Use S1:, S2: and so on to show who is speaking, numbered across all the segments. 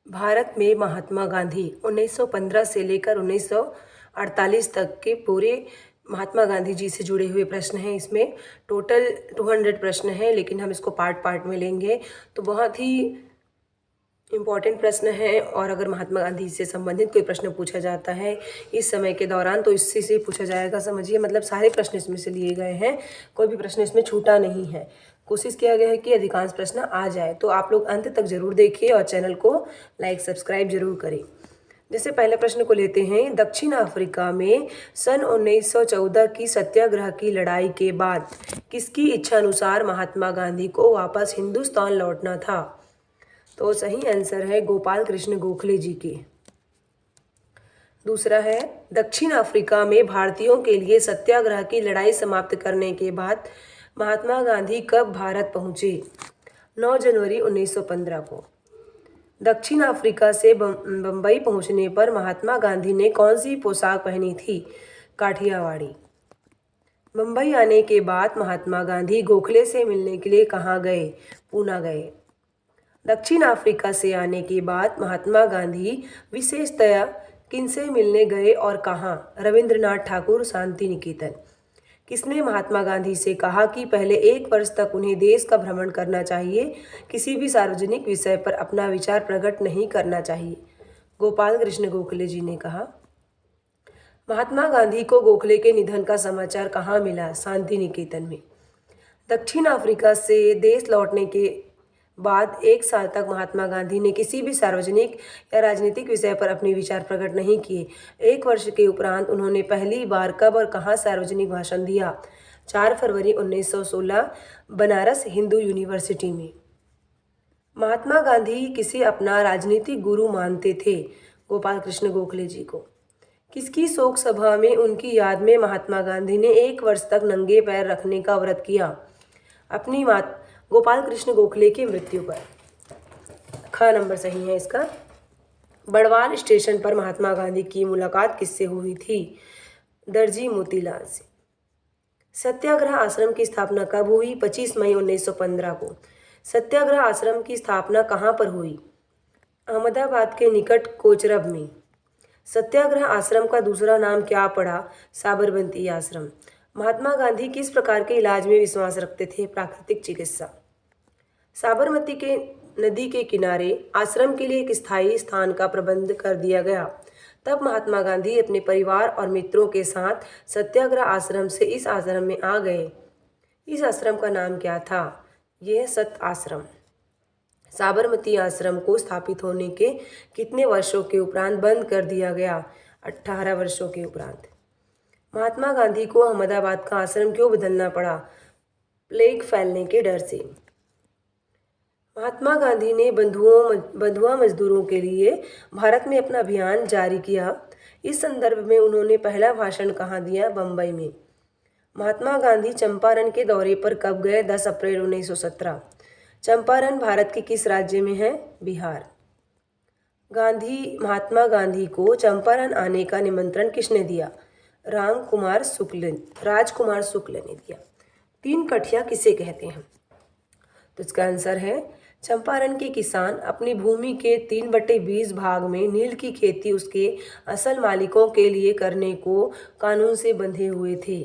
S1: भारत में महात्मा गांधी 1915 से लेकर 1948 तक के पूरे महात्मा गांधी जी से जुड़े हुए प्रश्न हैं। इसमें टोटल 200 प्रश्न हैं, लेकिन हम इसको पार्ट पार्ट में लेंगे। तो बहुत ही इम्पॉर्टेंट प्रश्न है, और अगर महात्मा गांधी से संबंधित कोई प्रश्न पूछा जाता है इस समय के दौरान तो इससे से पूछा जाएगा। समझिए, मतलब सारे प्रश्न इसमें से लिए गए हैं, कोई भी प्रश्न इसमें छूटा नहीं है। कोशिश किया गया है कि अधिकांश प्रश्न आ जाए। तो आप लोग अंत तक जरूर देखिए और चैनल को लाइक सब्सक्राइब जरूर करें। जैसे पहले प्रश्न को लेते हैं, दक्षिण अफ्रीका में सन 1914 की सत्याग्रह की लड़ाई के बाद किसकी इच्छानुसार महात्मा गांधी को वापस हिंदुस्तान लौटना था? तो सही आंसर है गोपाल कृष्ण गोखले जी के। दूसरा है, दक्षिण अफ्रीका में भारतीयों के लिए सत्याग्रह की लड़ाई समाप्त करने के बाद महात्मा गांधी कब भारत पहुंचे? 9 जनवरी 1915 को। दक्षिण अफ्रीका से बम्बई पहुंचने पर महात्मा गांधी ने कौन सी पोशाक पहनी थी? काठियावाड़ी। मुंबई आने के बाद महात्मा गांधी गोखले से मिलने के लिए कहाँ गए? पूना गए। दक्षिण अफ्रीका से आने के बाद महात्मा गांधी विशेषतया किनसे मिलने गए और कहाँ? रविंद्रनाथ ठाकुर, शांति निकेतन। किसने महात्मा गांधी से कहा कि पहले 1 वर्ष तक उन्हें देश का भ्रमण करना चाहिए, किसी भी सार्वजनिक विषय पर अपना विचार प्रकट नहीं करना चाहिए? गोपाल कृष्ण गोखले जी ने कहा। महात्मा गांधी को गोखले के निधन का समाचार कहाँ मिला? शांति निकेतन में। दक्षिण अफ्रीका से देश लौटने के बाद 1 साल तक महात्मा गांधी ने किसी भी सार्वजनिक या राजनीतिक विषय पर अपने विचार प्रकट नहीं किए। 1 वर्ष के उपरांत उन्होंने पहली बार कब और कहाँ सार्वजनिक भाषण दिया? 4 फरवरी 1916, बनारस हिंदू यूनिवर्सिटी में। महात्मा गांधी किसे अपना राजनीतिक गुरु मानते थे? गोपाल कृष्ण गोखले जी को। किसकी शोक सभा में उनकी याद में महात्मा गांधी ने 1 वर्ष तक नंगे पैर रखने का व्रत किया? अपनी गोपाल कृष्ण गोखले की मृत्यु पर। ख नंबर सही है इसका। बड़वाल स्टेशन पर महात्मा गांधी की मुलाकात किससे हुई थी? दर्जी मोतीलाल से। सत्याग्रह आश्रम की स्थापना कब हुई? 25 मई 1915 को। सत्याग्रह आश्रम की स्थापना कहाँ पर हुई? अहमदाबाद के निकट कोचरब में। सत्याग्रह आश्रम का दूसरा नाम क्या पड़ा? साबरमती आश्रम। महात्मा गांधी किस प्रकार के इलाज में विश्वास रखते थे? प्राकृतिक चिकित्सा। साबरमती के नदी के किनारे आश्रम के लिए एक स्थायी स्थान का प्रबंध कर दिया गया। तब महात्मा गांधी अपने परिवार और मित्रों के साथ सत्याग्रह आश्रम से इस आश्रम में आ गए। इस आश्रम का नाम क्या था? यह सत आश्रम। साबरमती आश्रम को स्थापित होने के कितने वर्षों के उपरांत बंद कर दिया गया? 18 वर्षों के उपरांत। महात्मा गांधी को अहमदाबाद का आश्रम क्यों बदलना पड़ा? प्लेग फैलने के डर से। महात्मा गांधी ने बंधुआ मजदूरों के लिए भारत में अपना अभियान जारी किया। इस संदर्भ में उन्होंने पहला भाषण कहाँ दिया? बम्बई में। महात्मा गांधी चंपारण के दौरे पर कब गए? 10 अप्रैल 1917। चंपारण भारत के किस राज्य में है? बिहार। महात्मा गांधी को चंपारण आने का निमंत्रण किसने दिया? राजकुमार शुक्ल ने दिया। 3 कठिया किसे कहते हैं? तो इसका आंसर है, चंपारण के किसान अपनी भूमि के 3/20 भाग में नील की खेती उसके असल मालिकों के लिए करने को कानून से बंधे हुए थे।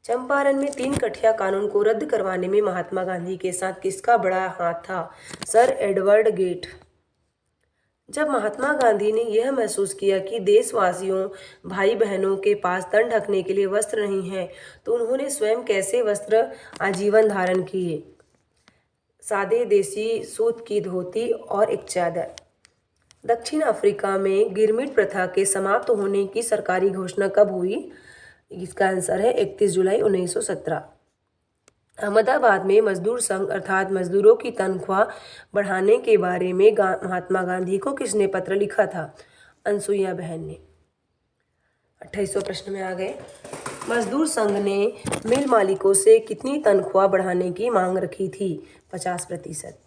S1: चंपारण में 3 कठिया कानून को रद्द करवाने में महात्मा गांधी के साथ किसका बड़ा हाथ था? Sir Edward Gait. जब महात्मा गांधी ने यह महसूस किया कि देशवासियों भाई बहनों के पास तन ढकने के लिए वस्त्र नहीं है, तो उन्होंने स्वयं कैसे वस्त्र आजीवन धारण किए? सादे देसी सूत की धोती और एक चादर। दक्षिण अफ्रीका में गिरमिट प्रथा के समाप्त होने की सरकारी घोषणा कब हुई? इसका आंसर है 31 जुलाई 1917। अहमदाबाद में मजदूर संघ अर्थात मजदूरों की तनख्वाह बढ़ाने के बारे में महात्मा गांधी को किसने पत्र लिखा था? अनसुईया बहन ने। 28वां प्रश्न में आ गए। मजदूर संघ ने मिल मालिकों से कितनी तनख्वाह बढ़ाने की मांग रखी थी? 50%।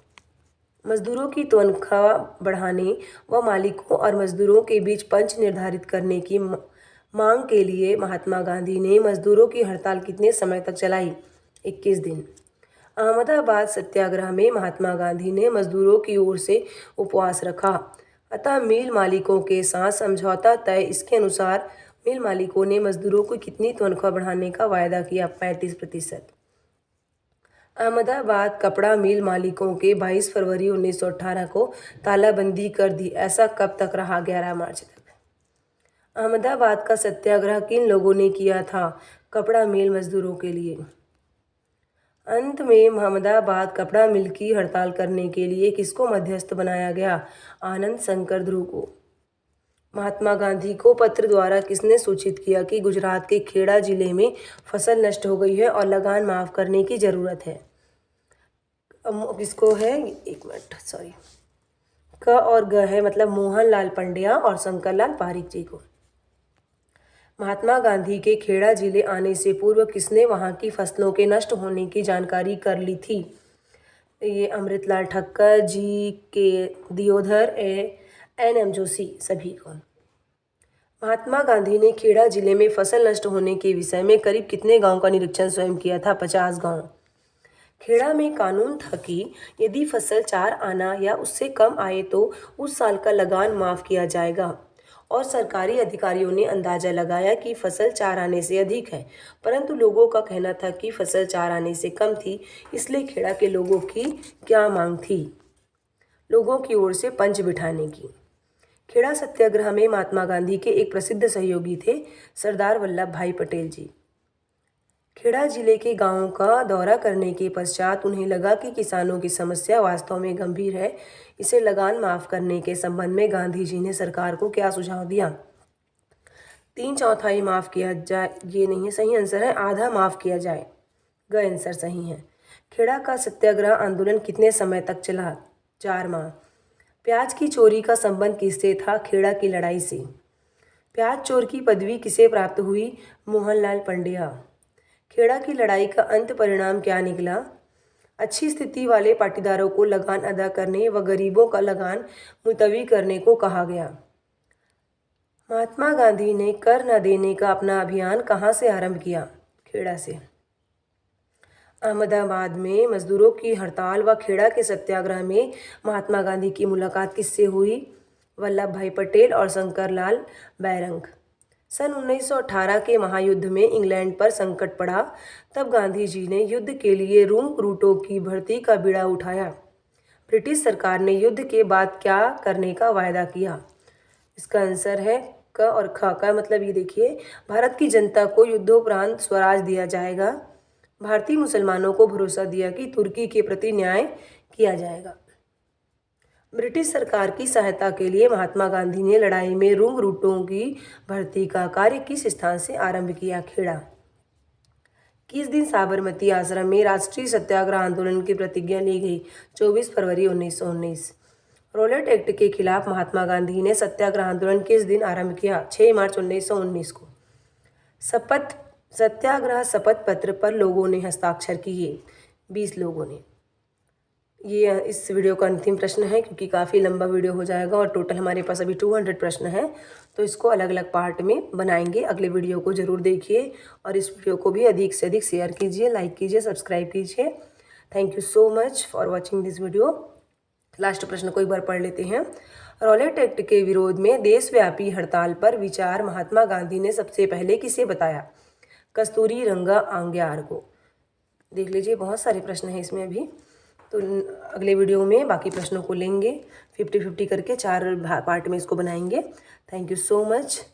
S1: मजदूरों की तनख्वाह बढ़ाने व मालिकों और मजदूरों के बीच पंच निर्धारित करने की मांग के लिए महात्मा गांधी ने मजदूरों की हड़ताल कितने समय तक चलाई? 21 दिन। अहमदाबाद सत्याग्रह में महात्मा गांधी ने मजदूरों की ओर से उपवास रखा, अतः मिल मालिकों के साथ समझौता तय। इसके अनुसार मिल मालिकों ने मजदूरों को कितनी तनख्वाह बढ़ाने का वायदा किया? 35%। अहमदाबाद कपड़ा मिल मालिकों के 22 फरवरी 1918 को तालाबंदी कर दी। ऐसा कब तक रहा? 11 मार्च तक। अहमदाबाद का सत्याग्रह किन लोगों ने किया था? कपड़ा मिल मजदूरों के लिए। अंत में अहमदाबाद कपड़ा मिल की हड़ताल करने के लिए किसको मध्यस्थ बनाया गया? आनंद शंकर ध्रुव को। महात्मा गांधी को पत्र द्वारा किसने सूचित किया कि गुजरात के खेड़ा जिले में फसल नष्ट हो गई है और लगान माफ करने की जरूरत है? किसको है? एक मिनट, सॉरी, क और ग है, मतलब मोहन लाल पंड्या और शंकर लाल पारिक जी को। महात्मा गांधी के खेड़ा जिले आने से पूर्व किसने वहां की फसलों के नष्ट होने की जानकारी कर ली थी? ये अमृतलाल ठक्कर, जी के दियोधर, NM जोशी, सभी को। महात्मा गांधी ने खेड़ा जिले में फसल नष्ट होने के विषय में करीब कितने गांव का निरीक्षण स्वयं किया था? 50 गांव। खेड़ा में कानून था कि यदि फसल 4 आना या उससे कम आए तो उस साल का लगान माफ किया जाएगा, और सरकारी अधिकारियों ने अंदाजा लगाया कि फसल 4 आने से अधिक है, परंतु लोगों का कहना था कि फसल 4 आने से कम थी। इसलिए खेड़ा के लोगों की क्या मांग थी? लोगों की ओर से पंच बिठाने की। खेड़ा सत्याग्रह में महात्मा गांधी के एक प्रसिद्ध सहयोगी थे सरदार वल्लभ भाई पटेल जी। खेड़ा जिले के गांवों का दौरा करने के पश्चात उन्हें लगा कि किसानों की समस्या वास्तव में गंभीर है। इसे लगान माफ करने के संबंध में गांधी जी ने सरकार को क्या सुझाव दिया? 3/4 माफ किया जाए, ये नहीं है सही आंसर है, आधा माफ किया जाए, ग आंसर सही है। खेड़ा का सत्याग्रह आंदोलन कितने समय तक चला? 4 माह। प्याज की चोरी का संबंध किससे था? खेड़ा की लड़ाई से। प्याज चोर की पदवी किसे प्राप्त हुई? मोहनलाल पंड्या। खेड़ा की लड़ाई का अंत परिणाम क्या निकला? अच्छी स्थिति वाले पाटीदारों को लगान अदा करने व गरीबों का लगान मुलतवी करने को कहा गया। महात्मा गांधी ने कर न देने का अपना अभियान कहाँ से आरंभ किया? खेड़ा से। अहमदाबाद में मजदूरों की हड़ताल व खेड़ा के सत्याग्रह में महात्मा गांधी की मुलाकात किससे हुई? वल्लभ भाई पटेल और शंकर लाल बैरंग। सन 1918 के महायुद्ध में इंग्लैंड पर संकट पड़ा, तब गांधी जी ने युद्ध के लिए रूटों की भर्ती का बीड़ा उठाया। ब्रिटिश सरकार ने युद्ध के बाद क्या करने का वायदा किया? इसका आंसर है क और ख। का मतलब ये देखिए, भारत की जनता को युद्धोपरांत स्वराज दिया जाएगा। भारतीय मुसलमानों को भरोसा दिया कि तुर्की के प्रति न्याय किया जाएगा। ब्रिटिश सरकार की सहायता के लिए महात्मा गांधी ने लड़ाई में रूटों की भर्ती का कार्य किस स्थान से आरंभ किया? खेड़ा। किस दिन साबरमती आश्रम में राष्ट्रीय सत्याग्रह आंदोलन की प्रतिज्ञा ली गई? 24 फरवरी 1919। रॉलेट एक्ट के खिलाफ महात्मा गांधी ने सत्याग्रह आंदोलन किस दिन आरंभ किया? 6 मार्च 1919 को। सत्याग्रह शपथ पत्र पर लोगों ने हस्ताक्षर किए? 20 लोगों ने। ये इस वीडियो का अंतिम प्रश्न है, क्योंकि काफ़ी लंबा वीडियो हो जाएगा और टोटल हमारे पास अभी 200 प्रश्न हैं, तो इसको अलग अलग पार्ट में बनाएंगे। अगले वीडियो को ज़रूर देखिए और इस वीडियो को भी अधिक से अधिक शेयर कीजिए, लाइक कीजिए, सब्सक्राइब कीजिए। Thank you so much for watching this video. Last प्रश्न को एक बार पढ़ लेते हैं। रॉलेट एक्ट के विरोध में देशव्यापी हड़ताल पर विचार महात्मा गांधी ने सबसे पहले किसे बताया? कस्तूरी रंगा आंग्यार को। देख लीजिए, बहुत सारे प्रश्न हैं इसमें अभी, तो अगले वीडियो में बाकी प्रश्नों को लेंगे। 50-50 करके 4 पार्ट में इसको बनाएंगे। Thank you so much.